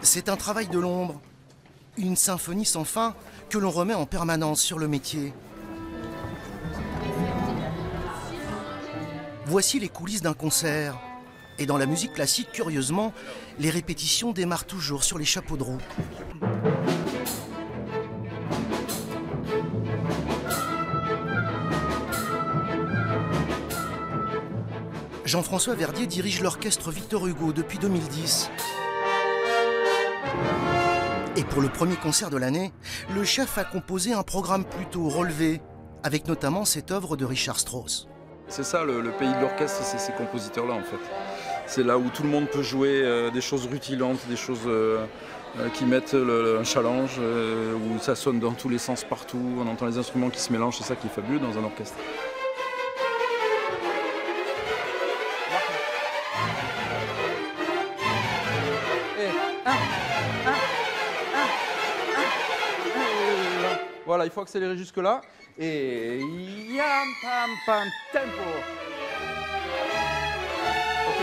C'est un travail de l'ombre, une symphonie sans fin que l'on remet en permanence sur le métier. Voici les coulisses d'un concert. Et dans la musique classique, curieusement, les répétitions démarrent toujours sur les chapeaux de roue. Jean-François Verdier dirige l'orchestre Victor Hugo depuis 2010. Et pour le premier concert de l'année, le chef a composé un programme plutôt relevé, avec notamment cette œuvre de Richard Strauss. C'est ça, le pays de l'orchestre, c'est ces compositeurs-là en fait. C'est là où tout le monde peut jouer des choses rutilantes, des choses qui mettent un challenge, où ça sonne dans tous les sens partout, on entend les instruments qui se mélangent, c'est ça qui est fabuleux dans un orchestre. Voilà, il faut accélérer jusque-là. Et yam pam pam tempo. Ok.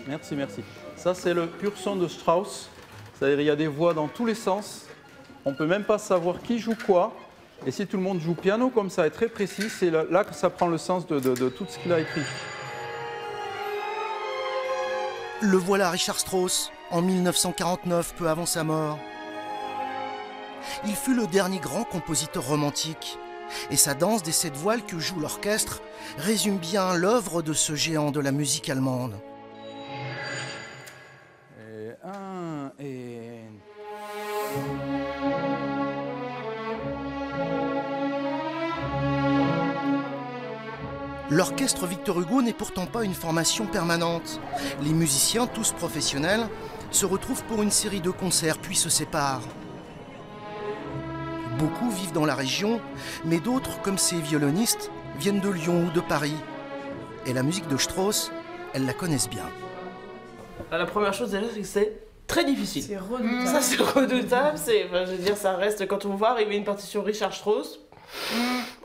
Merci, merci. Ça c'est le pur son de Strauss. C'est-à-dire il y a des voix dans tous les sens. On peut même pas savoir qui joue quoi. Et si tout le monde joue piano comme ça, est très précis, c'est là que ça prend le sens de tout ce qu'il a écrit. Le voilà Richard Strauss, en 1949, peu avant sa mort. Il fut le dernier grand compositeur romantique. Et sa danse des 7 voiles que joue l'orchestre résume bien l'œuvre de ce géant de la musique allemande. Et un, et... L'orchestre Victor Hugo n'est pourtant pas une formation permanente. Les musiciens, tous professionnels, se retrouvent pour une série de concerts puis se séparent. Beaucoup vivent dans la région, mais d'autres, comme ces violonistes, viennent de Lyon ou de Paris. Et la musique de Strauss, elles la connaissent bien. La première chose déjà, c'est que c'est très difficile. C'est redoutable. Ça c'est redoutable, je veux dire, ça reste, quand on voit arriver une partition Richard Strauss,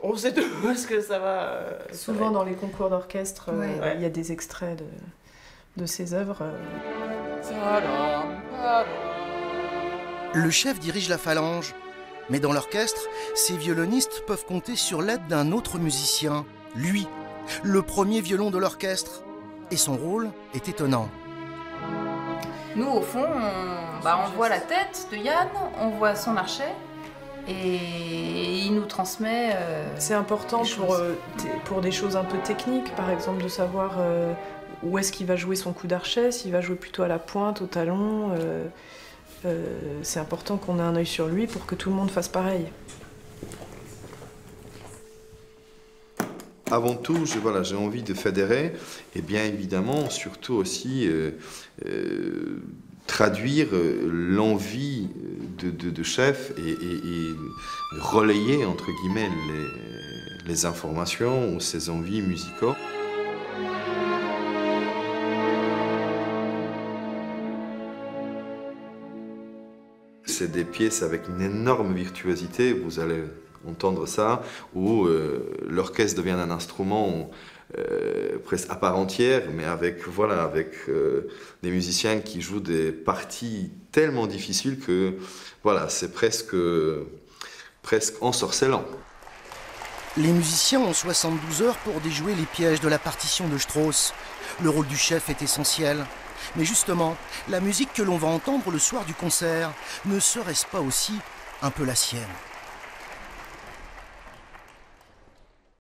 on sait tout ce que ça va... Souvent dans les concours d'orchestre, il y a des extraits de ses œuvres. Le chef dirige la phalange. Mais dans l'orchestre, ces violonistes peuvent compter sur l'aide d'un autre musicien, lui, le premier violon de l'orchestre. Et son rôle est étonnant. Nous, au fond, on voit la tête de Yann, on voit son archet, et il nous transmet c'est important pour des choses un peu techniques, par exemple de savoir où est-ce qu'il va jouer son coup d'archet, s'il va jouer plutôt à la pointe, au talon. C'est important qu'on ait un œil sur lui pour que tout le monde fasse pareil. Avant tout, j'ai envie de fédérer et bien évidemment, surtout aussi traduire l'envie de chef et relayer, entre guillemets, les informations ou ses envies musicaux. C'est des pièces avec une énorme virtuosité, vous allez entendre ça, où l'orchestre devient un instrument presque à part entière, mais avec des musiciens qui jouent des parties tellement difficiles que c'est presque ensorcelant. Les musiciens ont 72 heures pour déjouer les pièges de la partition de Strauss. Le rôle du chef est essentiel. Mais justement, la musique que l'on va entendre le soir du concert, ne serait-ce pas aussi un peu la sienne ?